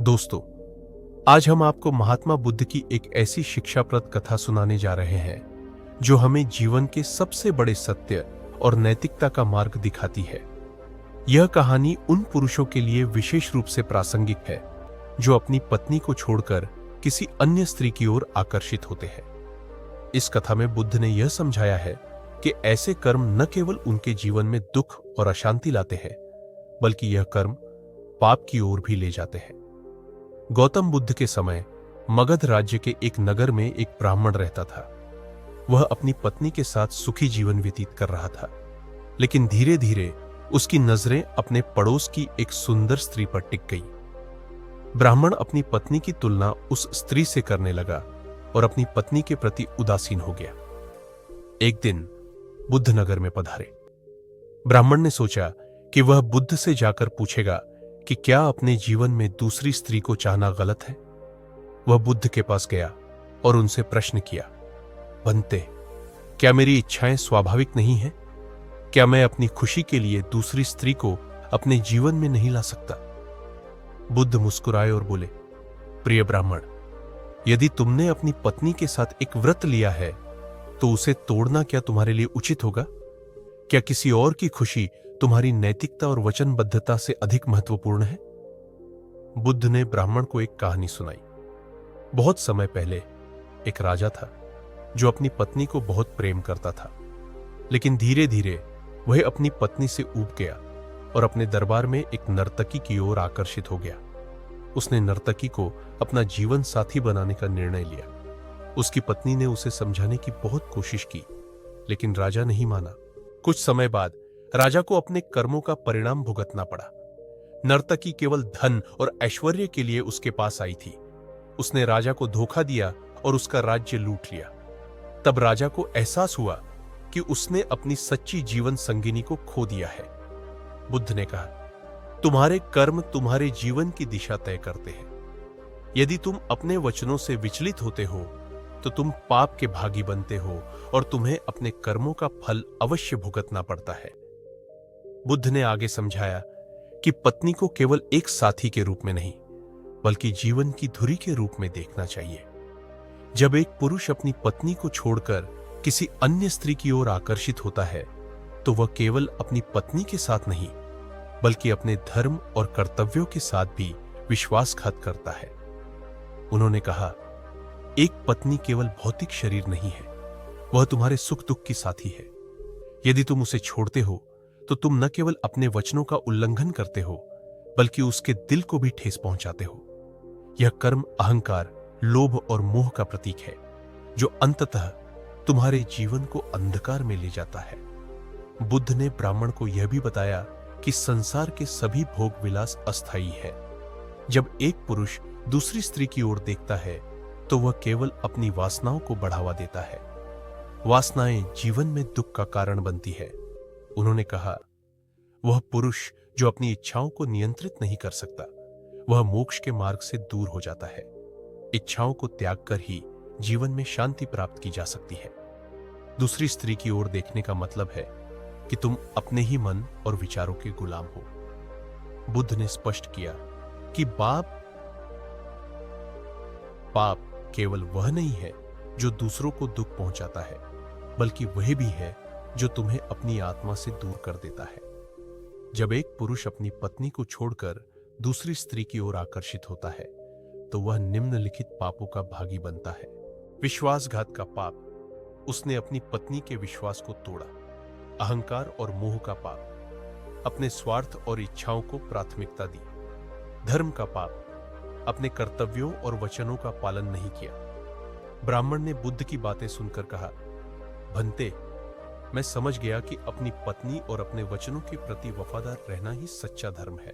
दोस्तों, आज हम आपको महात्मा बुद्ध की एक ऐसी शिक्षाप्रद कथा सुनाने जा रहे हैं जो हमें जीवन के सबसे बड़े सत्य और नैतिकता का मार्ग दिखाती है। यह कहानी उन पुरुषों के लिए विशेष रूप से प्रासंगिक है जो अपनी पत्नी को छोड़कर किसी अन्य स्त्री की ओर आकर्षित होते हैं। इस कथा में बुद्ध ने यह समझाया है कि ऐसे कर्म न केवल उनके जीवन में दुख और अशांति लाते हैं, बल्कि यह कर्म पाप की ओर भी ले जाते हैं। गौतम बुद्ध के समय मगध राज्य के एक नगर में एक ब्राह्मण रहता था। वह अपनी पत्नी के साथ सुखी जीवन व्यतीत कर रहा था, लेकिन धीरे धीरे उसकी नजरें अपने पड़ोस की एक सुंदर स्त्री पर टिक गई। ब्राह्मण अपनी पत्नी की तुलना उस स्त्री से करने लगा और अपनी पत्नी के प्रति उदासीन हो गया। एक दिन बुद्ध नगर में पधारे। ब्राह्मण ने सोचा कि वह बुद्ध से जाकर पूछेगा कि क्या अपने जीवन में दूसरी स्त्री को चाहना गलत है। वह बुद्ध के पास गया और उनसे प्रश्न किया, बनते, क्या मेरी इच्छाएं स्वाभाविक नहीं हैं? क्या मैं अपनी खुशी के लिए दूसरी स्त्री को अपने जीवन में नहीं ला सकता? बुद्ध मुस्कुराए और बोले, प्रिय ब्राह्मण, यदि तुमने अपनी पत्नी के साथ एक व्रत लिया है तो उसे तोड़ना क्या तुम्हारे लिए उचित होगा? क्या किसी और की खुशी तुम्हारी नैतिकता और वचनबद्धता से अधिक महत्वपूर्ण है? बुद्ध ने ब्राह्मण को एक कहानी सुनाई। बहुत समय पहले एक राजा था जो अपनी पत्नी को बहुत प्रेम करता था, लेकिन धीरे धीरे वह अपनी पत्नी से ऊब गया और अपने दरबार में एक नर्तकी की ओर आकर्षित हो गया। उसने नर्तकी को अपना जीवन साथी बनाने का निर्णय लिया। उसकी पत्नी ने उसे समझाने की बहुत कोशिश की, लेकिन राजा नहीं माना। कुछ समय बाद राजा को अपने कर्मों का परिणाम भुगतना पड़ा। नर्तकी केवल धन और ऐश्वर्य के लिए उसके पास आई थी। उसने राजा को धोखा दिया और उसका राज्य लूट लिया। तब राजा को एहसास हुआ कि उसने अपनी सच्ची जीवन संगिनी को खो दिया है। बुद्ध ने कहा, तुम्हारे कर्म तुम्हारे जीवन की दिशा तय करते हैं। यदि तुम अपने वचनों से विचलित होते हो तो तुम पाप के भागी बनते हो और तुम्हें अपने कर्मों का फल अवश्य भुगतना पड़ता है। बुद्ध ने आगे समझाया कि पत्नी को केवल एक साथी के रूप में नहीं, बल्कि जीवन की धुरी के रूप में देखना चाहिए। जब एक पुरुष अपनी पत्नी को छोड़कर किसी अन्य स्त्री की ओर आकर्षित होता है तो वह केवल अपनी पत्नी के साथ नहीं, बल्कि अपने धर्म और कर्तव्यों के साथ भी विश्वासघात करता है। उन्होंने कहा, एक पत्नी केवल भौतिक शरीर नहीं है, वह तुम्हारे सुख दुख की साथी है। यदि तुम उसे छोड़ते हो तो तुम न केवल अपने वचनों का उल्लंघन करते हो, बल्कि उसके दिल को भी ठेस पहुंचाते हो। यह कर्म अहंकार, लोभ और मोह का प्रतीक है, जो अंततः तुम्हारे जीवन को अंधकार में ले जाता है। बुद्ध ने ब्राह्मण को यह भी बताया कि संसार के सभी भोग विलास अस्थायी है। जब एक पुरुष दूसरी स्त्री की ओर देखता है तो वह केवल अपनी वासनाओं को बढ़ावा देता है। वासनाएं जीवन में दुख का कारण बनती है। उन्होंने कहा, वह पुरुष जो अपनी इच्छाओं को नियंत्रित नहीं कर सकता, वह मोक्ष के मार्ग से दूर हो जाता है। इच्छाओं को त्याग कर ही जीवन में शांति प्राप्त की जा सकती है। दूसरी स्त्री की ओर देखने का मतलब है कि तुम अपने ही मन और विचारों के गुलाम हो। बुद्ध ने स्पष्ट किया कि पाप केवल वह नहीं है जो दूसरों को दुख पहुंचाता है, बल्कि वह भी है जो तुम्हें अपनी आत्मा से दूर कर देता है। जब एक पुरुष अपनी पत्नी को छोड़कर दूसरी स्त्री की ओर आकर्षित होता है तो वह निम्नलिखित पापों का भागी बनता है। विश्वासघात का पाप, उसने अपनी पत्नी के विश्वास को तोड़ा। अहंकार और मोह का पाप, अपने स्वार्थ और इच्छाओं को प्राथमिकता दी। धर्म का पाप, अपने कर्तव्यों और वचनों का पालन नहीं किया। ब्राह्मण ने बुद्ध की बातें सुनकर कहा, भंते, मैं समझ गया कि अपनी पत्नी और अपने वचनों के प्रति वफादार रहना ही सच्चा धर्म है।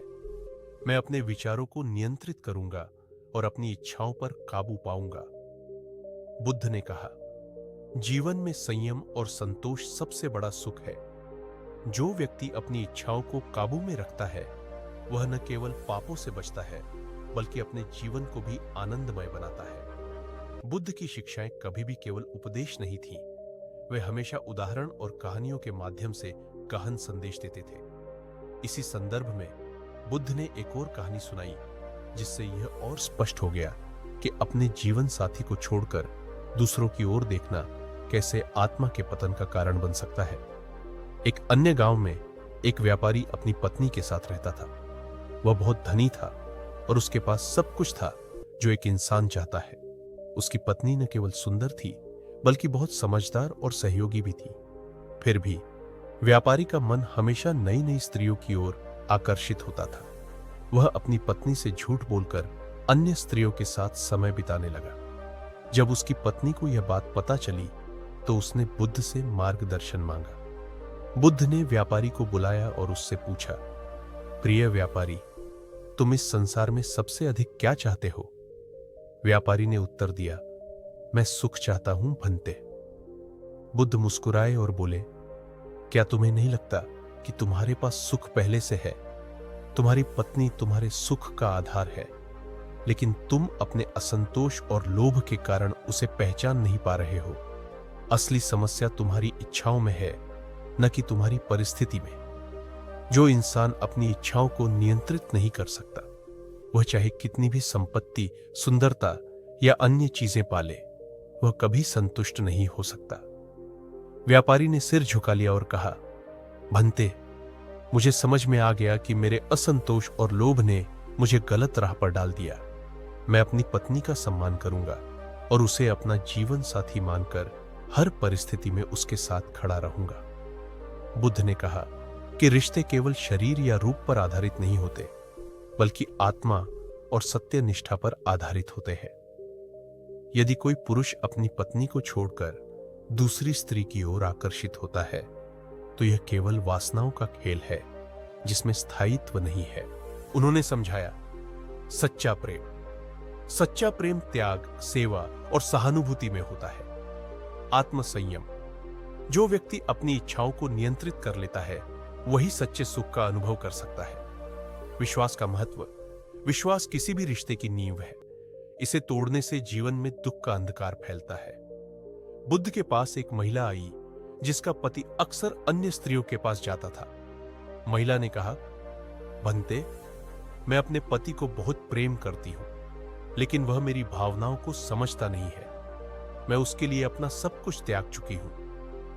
मैं अपने विचारों को नियंत्रित करूंगा और अपनी इच्छाओं पर काबू पाऊंगा। बुद्ध ने कहा, जीवन में संयम और संतोष सबसे बड़ा सुख है। जो व्यक्ति अपनी इच्छाओं को काबू में रखता है वह न केवल पापों से बचता है, बल्कि अपने जीवन को भी आनंदमय बनाता है। बुद्ध की शिक्षाएं कभी भी केवल उपदेश नहीं थीं, वे हमेशा उदाहरण और कहानियों के माध्यम से गहन संदेश देते थे। इसी संदर्भ में बुद्ध ने एक और कहानी सुनाई जिससे यह और स्पष्ट हो गया कि अपने जीवन साथी को छोड़कर दूसरों की ओर देखना कैसे आत्मा के पतन का कारण बन सकता है। एक अन्य गांव में एक व्यापारी अपनी पत्नी के साथ रहता था। वह बहुत धनी था और उसके पास सब कुछ था जो एक इंसान चाहता है। उसकी पत्नी न केवल सुंदर थी बल्कि बहुत समझदार और सहयोगी भी थी। फिर भी व्यापारी का मन हमेशा नई नई स्त्रियों की ओर आकर्षित होता था। वह अपनी पत्नी से झूठ बोलकर अन्य स्त्रियों के साथ समय बिताने लगा। जब उसकी पत्नी को यह बात पता चली तो उसने बुद्ध से मार्गदर्शन मांगा। बुद्ध ने व्यापारी को बुलाया और उससे पूछा, प्रिय व्यापारी, तुम इस संसार में सबसे अधिक क्या चाहते हो? व्यापारी ने उत्तर दिया, मैं सुख चाहता हूं भंते। बुद्ध मुस्कुराए और बोले, क्या तुम्हें नहीं लगता कि तुम्हारे पास सुख पहले से है? तुम्हारी पत्नी तुम्हारे सुख का आधार है, लेकिन तुम अपने असंतोष और लोभ के कारण उसे पहचान नहीं पा रहे हो। असली समस्या तुम्हारी इच्छाओं में है, न कि तुम्हारी परिस्थिति में। जो इंसान अपनी इच्छाओं को नियंत्रित नहीं कर सकता, वह चाहे कितनी भी संपत्ति, सुंदरता या अन्य चीजें पाले, वह कभी संतुष्ट नहीं हो सकता। व्यापारी ने सिर झुका लिया और कहा, भंते, मुझे समझ में आ गया कि मेरे असंतोष और लोभ ने मुझे गलत राह पर डाल दिया। मैं अपनी पत्नी का सम्मान करूंगा और उसे अपना जीवन साथी मानकर हर परिस्थिति में उसके साथ खड़ा रहूंगा। बुद्ध ने कहा कि रिश्ते केवल शरीर या रूप पर आधारित नहीं होते, बल्कि आत्मा और सत्य निष्ठा पर आधारित होते हैं। यदि कोई पुरुष अपनी पत्नी को छोड़कर दूसरी स्त्री की ओर आकर्षित होता है, तो यह केवल वासनाओं का खेल है जिसमें स्थायित्व नहीं है। उन्होंने समझाया, सच्चा प्रेम त्याग, सेवा और सहानुभूति में होता है। आत्मसंयम, जो व्यक्ति अपनी इच्छाओं को नियंत्रित कर लेता है, वही सच्चे सुख का अनुभव कर सकता है। विश्वास का महत्व, विश्वास किसी भी रिश्ते की नींव है। इसे तोड़ने से जीवन में दुख का अंधकार फैलता है। बुद्ध के पास एक महिला आई जिसका पति अक्सर अन्य स्त्रियों के पास जाता था। महिला ने कहा, भंते, मैं अपने पति को बहुत प्रेम करती हूं, लेकिन वह मेरी भावनाओं को समझता नहीं है। मैं उसके लिए अपना सब कुछ त्याग चुकी हूं,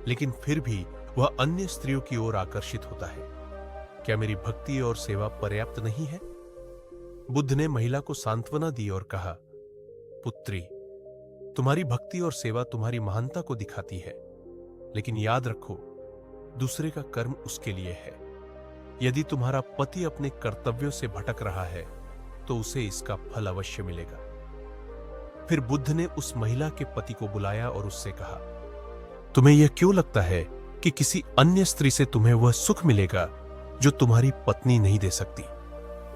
लेकिन फिर भी वह अन्य स्त्रियों की ओर आकर्षित होता है। क्या मेरी भक्ति और सेवा पर्याप्त नहीं है? बुद्ध ने महिला को सांत्वना दी और कहा, पुत्री, तुम्हारी भक्ति और सेवा तुम्हारी महानता को दिखाती है, लेकिन याद रखो, दूसरे का कर्म उसके लिए है। यदि तुम्हारा पति अपने कर्तव्यों से भटक रहा है, तो उसे इसका फल अवश्य मिलेगा। फिर बुद्ध ने उस महिला के पति को बुलाया और उससे कहा, तुम्हें यह क्यों लगता है कि किसी अन्य स्त्री से तुम्हें वह सुख मिलेगा जो तुम्हारी पत्नी नहीं दे सकती?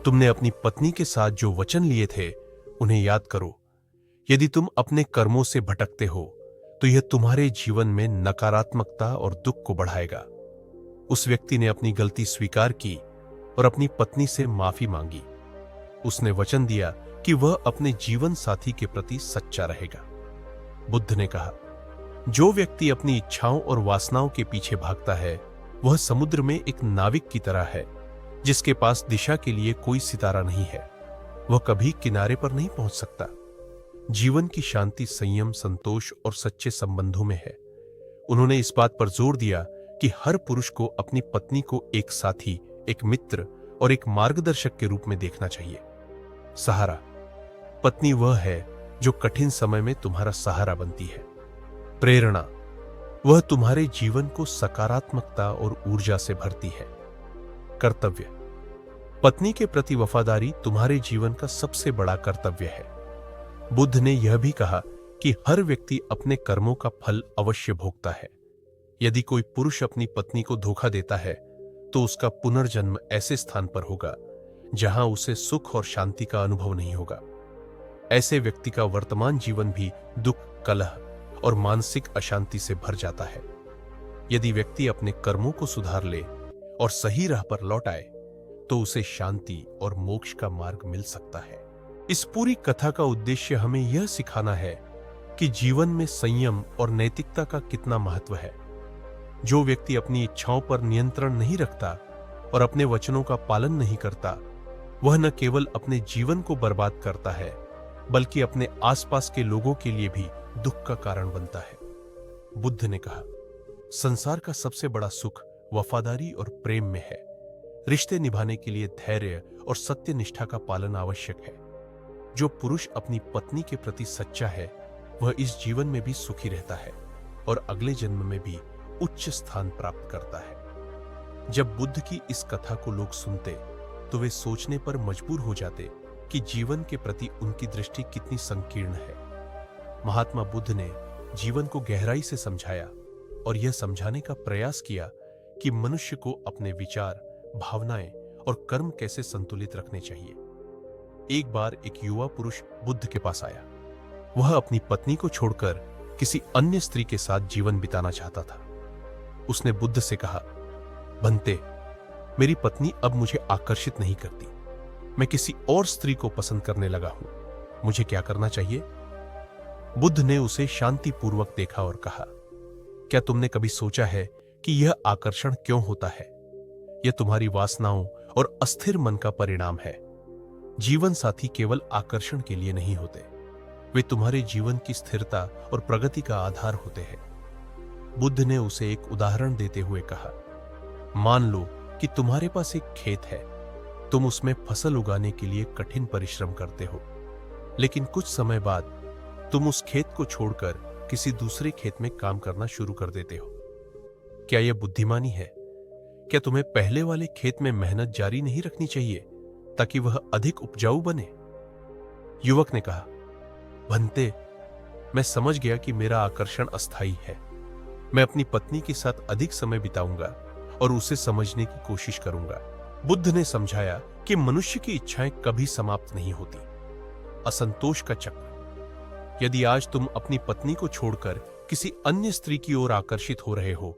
तुमने अपनी पत्नी के साथ जो वचन लिए थे, उन्हें याद करो। यदि तुम अपने कर्मों से भटकते हो, तो यह तुम्हारे जीवन में नकारात्मकता और दुख को बढ़ाएगा। उस व्यक्ति ने अपनी गलती स्वीकार की और अपनी पत्नी से माफी मांगी। उसने वचन दिया कि वह अपने जीवन साथी के प्रति सच्चा रहेगा। बुद्ध ने कहा, जो व्यक्ति अपनी इच्छाओं और वासनाओं के पीछे भागता है, वह समुद्र में एक नाविक की तरह है जिसके पास दिशा के लिए कोई सितारा नहीं है। वह कभी किनारे पर नहीं पहुंच सकता। जीवन की शांति संयम, संतोष और सच्चे संबंधों में है। उन्होंने इस बात पर जोर दिया कि हर पुरुष को अपनी पत्नी को एक साथी, एक मित्र और एक मार्गदर्शक के रूप में देखना चाहिए। सहारा, पत्नी वह है जो कठिन समय में तुम्हारा सहारा बनती है। प्रेरणा, वह तुम्हारे जीवन को सकारात्मकता और ऊर्जा से भरती है। कर्तव्य, पत्नी के प्रति वफादारी तुम्हारे जीवन का सबसे बड़ा कर्तव्य है। बुद्ध ने यह भी कहा कि हर व्यक्ति अपने कर्मों का फल अवश्य भोगता है। यदि कोई पुरुष अपनी पत्नी को धोखा देता है, तो उसका पुनर्जन्म ऐसे स्थान पर होगा जहां उसे सुख और शांति का अनुभव नहीं होगा। ऐसे व्यक्ति का वर्तमान जीवन भी दुख, कलह और मानसिक अशांति से भर जाता है। यदि व्यक्ति अपने कर्मों को सुधार ले और सही राह पर लौट आए, तो उसे शांति और मोक्ष का मार्ग मिल सकता है। इस पूरी कथा का उद्देश्य हमें यह सिखाना है कि जीवन में संयम और नैतिकता का कितना महत्व है। जो व्यक्ति अपनी इच्छाओं पर नियंत्रण नहीं रखता और अपने वचनों का पालन नहीं करता, वह न केवल अपने जीवन को बर्बाद करता है, बल्कि अपने आसपास के लोगों के लिए भी दुख का कारण बनता है। बुद्ध ने कहा, संसार का सबसे बड़ा सुख वफादारी और प्रेम में है। रिश्ते निभाने के लिए धैर्य और सत्य निष्ठा का पालन आवश्यक है। जो पुरुष अपनी पत्नी के प्रति सच्चा है, वह इस जीवन में भी सुखी रहता है और अगले जन्म में भी उच्च स्थान प्राप्त करता है। जब बुद्ध की इस कथा को लोग सुनते तो वे सोचने पर मजबूर हो जाते कि जीवन के प्रति उनकी दृष्टि कितनी संकीर्ण है। महात्मा बुद्ध ने जीवन को गहराई से समझाया और यह समझाने का प्रयास किया कि मनुष्य को अपने विचार, भावनाएं और कर्म कैसे संतुलित रखने चाहिए। एक बार एक युवा पुरुष बुद्ध के पास आया। वह अपनी पत्नी को छोड़कर किसी अन्य स्त्री के साथ जीवन बिताना चाहता था। उसने बुद्ध से कहा, भंते, मेरी पत्नी अब मुझे आकर्षित नहीं करती। मैं किसी और स्त्री को पसंद करने लगा हूं। मुझे क्या करना चाहिए? बुद्ध ने उसे शांतिपूर्वक देखा और कहा, क्या तुमने कभी सोचा है कि यह आकर्षण क्यों होता है? यह तुम्हारी वासनाओं और अस्थिर मन का परिणाम है। जीवन साथी केवल आकर्षण के लिए नहीं होते, वे तुम्हारे जीवन की स्थिरता और प्रगति का आधार होते हैं। बुद्ध ने उसे एक उदाहरण देते हुए कहा, मान लो कि तुम्हारे पास एक खेत है। तुम उसमें फसल उगाने के लिए कठिन परिश्रम करते हो, लेकिन कुछ समय बाद तुम उस खेत को छोड़कर किसी दूसरे खेत में काम करना शुरू कर देते हो। क्या यह बुद्धिमानी है? क्या तुम्हें पहले वाले खेत में मेहनत जारी नहीं रखनी चाहिए ताकि वह अधिक उपजाऊ बने? युवक ने कहा, भंते, मैं समझ गया कि मेरा आकर्षण अस्थायी है। मैं अपनी पत्नी के साथ अधिक समय बिताऊंगा और उसे समझने की कोशिश करूंगा। बुद्ध ने समझाया कि मनुष्य की इच्छाएं कभी समाप्त नहीं होती। असंतोष का चक्र। यदि आज तुम अपनी पत्नी को छोड़कर किसी अन्य स्त्री की ओर आकर्षित हो रहे हो,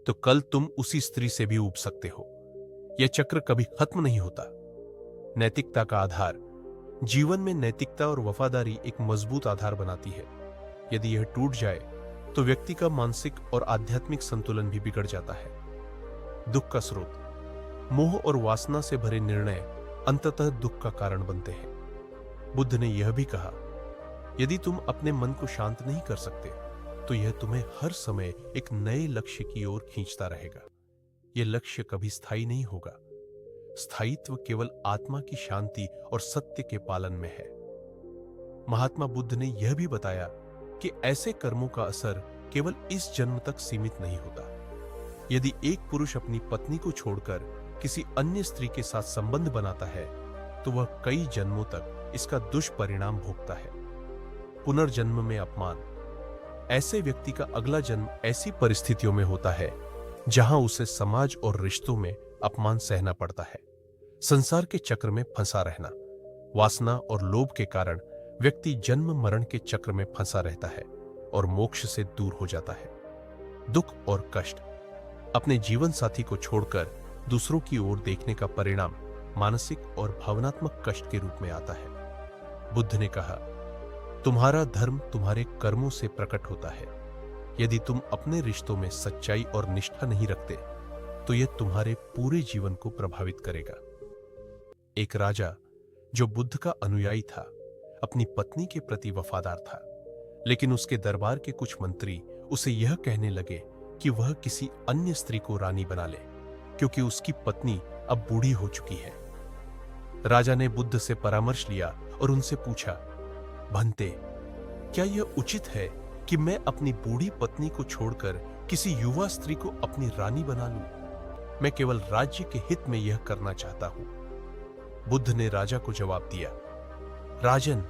तो कल तुम उसी स्त्री से भी ऊब सकते हो। यह चक्र कभी खत्म नहीं होता। नैतिकता का आधार। जीवन में नैतिकता और वफादारी एक मजबूत आधार बनाती है। यदि यह टूट जाए तो व्यक्ति का मानसिक और आध्यात्मिक संतुलन भी बिगड़ जाता है। दुख का स्रोत। मोह और वासना से भरे निर्णय अंततः दुख का कारण बनते हैं। बुद्ध ने यह भी कहा, यदि तुम अपने मन को शांत नहीं कर सकते तो यह तुम्हें हर समय एक नए लक्ष्य की ओर खींचता रहेगा। यह लक्ष्य कभी स्थायी नहीं होगा। स्थायित्व केवल आत्मा की शांति और सत्य के पालन में है। महात्मा बुद्ध ने यह भी बताया कि ऐसे कर्मों का असर केवल इस जन्म तक सीमित नहीं होता। यदि एक पुरुष अपनी पत्नी को छोड़कर किसी अन्य स्त्री के साथ संबंध बनाता है तो वह कई जन्मों तक इसका दुष्परिणाम भोगता है। पुनर्जन्म में अपमान। ऐसे व्यक्ति का अगला जन्म ऐसी परिस्थितियों में होता है जहां उसे समाज और रिश्तों में अपमान सहना पड़ता है। संसार के चक्र में फंसा रहना। वासना और लोभ के कारण व्यक्ति जन्म मरण के चक्र में फंसा रहता है और मोक्ष से दूर हो जाता है। दुख और कष्ट। अपने जीवन साथी को छोड़कर दूसरों की ओर देखने का परिणाम मानसिक और भावनात्मक कष्ट के रूप में आता है। बुद्ध ने कहा, तुम्हारा धर्म तुम्हारे कर्मों से प्रकट होता है। यदि तुम अपने रिश्तों में सच्चाई और निष्ठा नहीं रखते तो यह तुम्हारे पूरे जीवन को प्रभावित करेगा। एक राजा जो बुद्ध का अनुयायी था, अपनी पत्नी के प्रति वफादार था, लेकिन उसके दरबार के कुछ मंत्री उसे यह कहने लगे कि वह किसी अन्य स्त्री को रानी बना ले, क्योंकि उसकी पत्नी अब बूढ़ी हो चुकी है। राजा ने बुद्ध से परामर्श लिया और उनसे पूछा, भंते, क्या यह उचित है कि मैं अपनी बूढ़ी पत्नी को छोड़कर किसी युवा स्त्री को अपनी रानी बना लूं? मैं केवल राज्य के हित में यह करना चाहता हूं। बुद्ध ने राजा को जवाब दिया, राजन,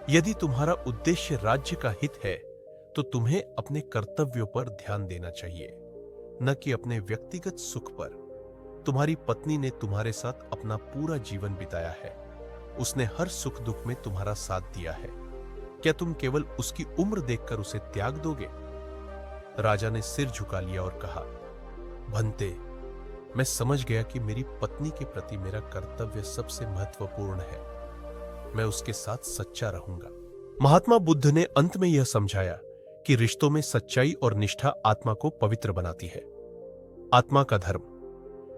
यदि तुम्हारा उद्देश्य राज्य का हित है तो तुम्हें अपने कर्तव्यों पर ध्यान देना चाहिए, न कि अपने व्यक्तिगत सुख पर। तुम्हारी पत्नी ने तुम्हारे साथ अपना पूरा जीवन बिताया है। उसने हर सुख दुख में तुम्हारा साथ दिया है। क्या तुम केवल उसकी उम्र देखकर उसे त्याग दोगे? राजा ने सिर झुका लिया और कहा, भंते, मैं समझ गया कि मेरी पत्नी के प्रति मेरा कर्तव्य सबसे महत्वपूर्ण है। मैं उसके साथ सच्चा रहूंगा। महात्मा बुद्ध ने अंत में यह समझाया कि रिश्तों में सच्चाई और निष्ठा आत्मा को पवित्र बनाती है। आत्मा का धर्म।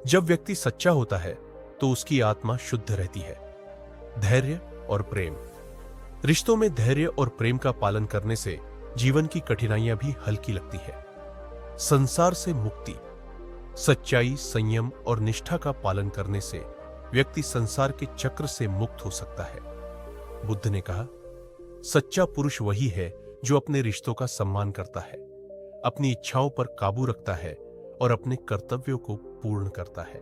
जब व्यक्ति सच्चा होता है तो उसकी आत्मा शुद्ध रहती है। धैर्य और प्रेम। रिश्तों में धैर्य और प्रेम का पालन करने से जीवन की कठिनाइयां भी हल्की लगती है। संसार से मुक्ति। सच्चाई, संयम और निष्ठा का पालन करने से व्यक्ति संसार के चक्र से मुक्त हो सकता है। बुद्ध ने कहा, सच्चा पुरुष वही है जो अपने रिश्तों का सम्मान करता है, अपनी इच्छाओं पर काबू रखता है और अपने कर्तव्यों को पूर्ण करता है।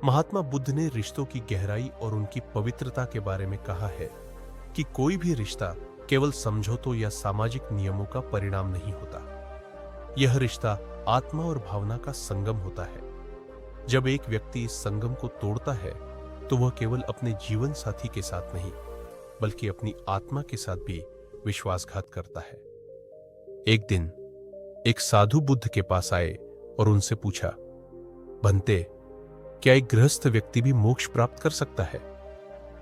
महात्मा बुद्ध ने रिश्तों की गहराई और उनकी पवित्रता के बारे में कहा है कि कोई भी रिश्ता केवल समझौतों या सामाजिक नियमों का परिणाम नहीं होता। यह रिश्ता आत्मा और भावना का संगम होता है। जब एक व्यक्ति इस संगम को तोड़ता है तो वह केवल अपने जीवन साथी के साथ नहीं बल्कि अपनी आत्मा के साथ भी विश्वासघात करता है। एक दिन एक साधु बुद्ध के पास आए और उनसे पूछा, भंते, क्या एक गृहस्थ व्यक्ति भी मोक्ष प्राप्त कर सकता है?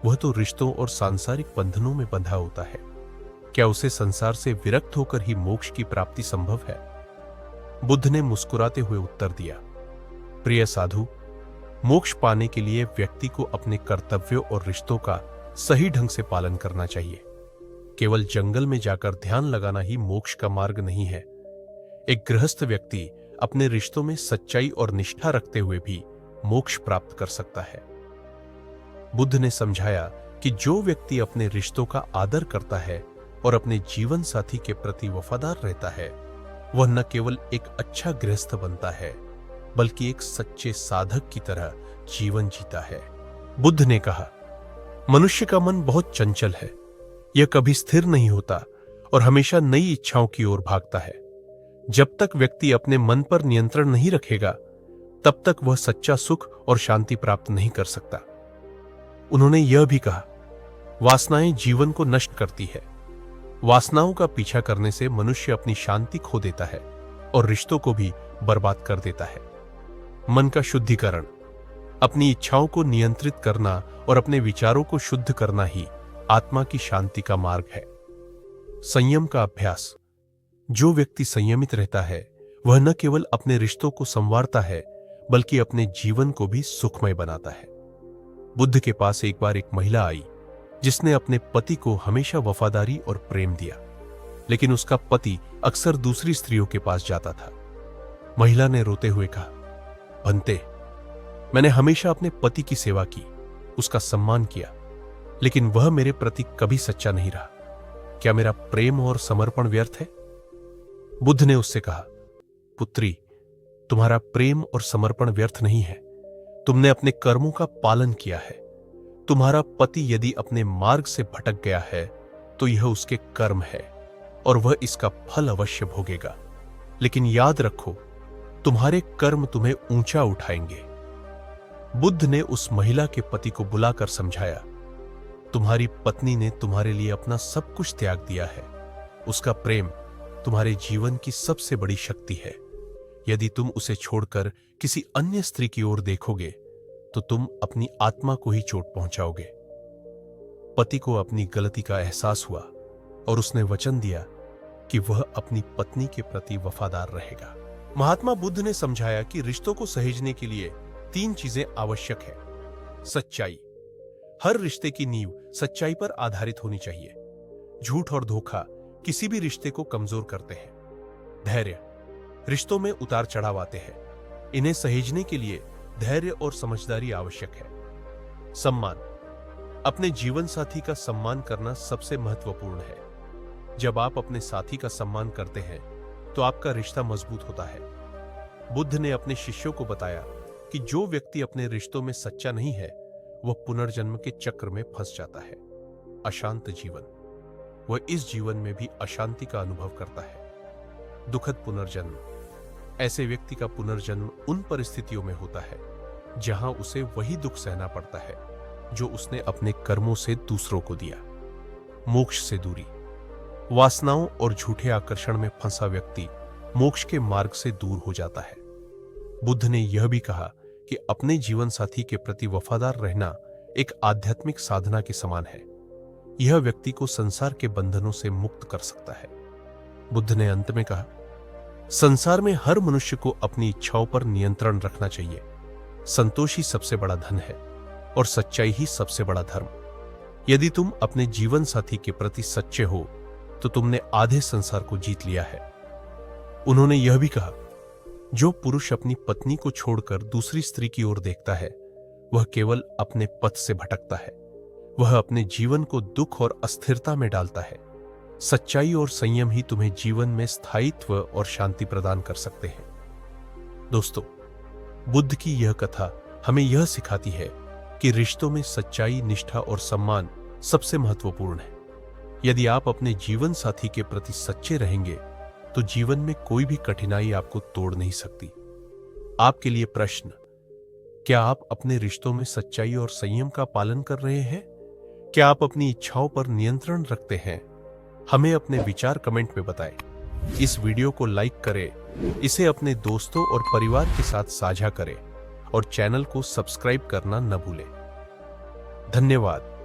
वह तो रिश्तों और सांसारिक बंधनों में बंधा होता है। क्या उसे संसार से विरक्त होकर ही मोक्ष की प्राप्ति संभव है? बुद्ध ने मुस्कुराते हुए उत्तर दिया, प्रिय साधु, मोक्ष पाने के लिए व्यक्ति को अपने कर्तव्यों और रिश्तों का सही ढंग से पालन करना चाहिए। केवल जंगल में जाकर ध्यान लगाना ही मोक्ष का मार्ग नहीं है। एक गृहस्थ व्यक्ति अपने रिश्तों में सच्चाई और निष्ठा रखते हुए भी मोक्ष प्राप्त कर सकता है। बुद्ध ने समझाया कि जो व्यक्ति अपने रिश्तों का आदर करता है और अपने जीवन साथी के प्रति वफादार रहता है, वह न केवल एक अच्छा गृहस्थ बनता है बल्कि एक सच्चे साधक की तरह जीवन जीता है। बुद्ध ने कहा, मनुष्य का मन बहुत चंचल है। यह कभी स्थिर नहीं होता और हमेशा नई इच्छाओं की ओर भागता है। जब तक व्यक्ति अपने मन पर नियंत्रण नहीं रखेगा, तब तक वह सच्चा सुख और शांति प्राप्त नहीं कर सकता। उन्होंने यह भी कहा, वासनाएं जीवन को नष्ट करती है। वासनाओं का पीछा करने से मनुष्य अपनी शांति खो देता है और रिश्तों को भी बर्बाद कर देता है। मन का शुद्धिकरण। अपनी इच्छाओं को नियंत्रित करना और अपने विचारों को शुद्ध करना ही आत्मा की शांति का मार्ग है। संयम का अभ्यास। जो व्यक्ति संयमित रहता है वह न केवल अपने रिश्तों को संवारता है बल्कि अपने जीवन को भी सुखमय बनाता है। बुद्ध के पास एक बार एक महिला आई जिसने अपने पति को हमेशा वफादारी और प्रेम दिया, लेकिन उसका पति अक्सर दूसरी स्त्रियों के पास जाता था। महिला ने रोते हुए कहा, भंते, मैंने हमेशा अपने पति की सेवा की, उसका सम्मान किया, लेकिन वह मेरे प्रति कभी सच्चा नहीं रहा। क्या मेरा प्रेम और समर्पण व्यर्थ है? बुद्ध ने उससे कहा, पुत्री, तुम्हारा प्रेम और समर्पण व्यर्थ नहीं है। तुमने अपने कर्मों का पालन किया है। तुम्हारा पति यदि अपने मार्ग से भटक गया है तो यह उसके कर्म है और वह इसका फल अवश्य भोगेगा। लेकिन याद रखो, तुम्हारे कर्म तुम्हें ऊंचा उठाएंगे। बुद्ध ने उस महिला के पति को बुलाकर समझाया, तुम्हारी पत्नी ने तुम्हारे लिए अपना सब कुछ त्याग दिया है। उसका प्रेम तुम्हारे जीवन की सबसे बड़ी शक्ति है। यदि तुम उसे छोड़कर किसी अन्य स्त्री की ओर देखोगे तो तुम अपनी आत्मा को ही चोट पहुंचाओगे। पति को अपनी गलती का एहसास हुआ और उसने वचन दिया कि वह अपनी पत्नी के प्रति वफादार रहेगा। महात्मा बुद्ध ने समझाया कि रिश्तों को सहेजने के लिए 3 चीजें आवश्यक है। सच्चाई। हर रिश्ते की नींव सच्चाई पर आधारित होनी चाहिए। झूठ और धोखा किसी भी रिश्ते को कमजोर करते हैं। धैर्य। रिश्तों में उतार चढ़ाव आते हैं। इन्हें सहेजने के लिए धैर्य और समझदारी आवश्यक है। सम्मान। अपने जीवन साथी का सम्मान करना सबसे महत्वपूर्ण है। जब आप अपने साथी का सम्मान करते हैं तो आपका रिश्ता मजबूत होता है। बुद्ध ने अपने शिष्यों को बताया कि जो व्यक्ति अपने रिश्तों में सच्चा नहीं है वह पुनर्जन्म के चक्र में फंस जाता है। अशांत जीवन। वह इस जीवन में भी अशांति का अनुभव करता है। दुखद पुनर्जन्म। ऐसे व्यक्ति का पुनर्जन्म उन परिस्थितियों में होता है जहां उसे वही दुख सहना पड़ता है जो उसने अपने कर्मों से दूसरों को दिया। मोक्ष से दूरी। वासनाओं और झूठे आकर्षण में फंसा व्यक्ति मोक्ष के मार्ग से दूर हो जाता है। बुद्ध ने यह भी कहा कि अपने जीवन साथी के प्रति वफादार रहना एक आध्यात्मिक साधना के समान है। यह व्यक्ति को संसार के बंधनों से मुक्त कर सकता है। बुद्ध ने अंत में कहा, संसार में हर मनुष्य को अपनी इच्छाओं पर नियंत्रण रखना चाहिए। संतोष ही सबसे बड़ा धन है और सच्चाई ही सबसे बड़ा धर्म। यदि तुम अपने जीवन साथी के प्रति सच्चे हो तो तुमने आधे संसार को जीत लिया है। उन्होंने यह भी कहा, जो पुरुष अपनी पत्नी को छोड़कर दूसरी स्त्री की ओर देखता है वह केवल अपने पथ से भटकता है, वह अपने जीवन को दुख और अस्थिरता में डालता है। सच्चाई और संयम ही तुम्हें जीवन में स्थायित्व और शांति प्रदान कर सकते हैं। दोस्तों, बुद्ध की यह कथा हमें यह सिखाती है कि रिश्तों में सच्चाई, निष्ठा और सम्मान सबसे महत्वपूर्ण है। यदि आप अपने जीवन साथी के प्रति सच्चे रहेंगे तो जीवन में कोई भी कठिनाई आपको तोड़ नहीं सकती। आपके लिए प्रश्न, क्या आप अपने रिश्तों में सच्चाई और संयम का पालन कर रहे हैं? क्या आप अपनी इच्छाओं पर नियंत्रण रखते हैं? हमें अपने विचार कमेंट में बताएं। इस वीडियो को लाइक करें, इसे अपने दोस्तों और परिवार के साथ साझा करें और चैनल को सब्सक्राइब करना न भूलें। धन्यवाद।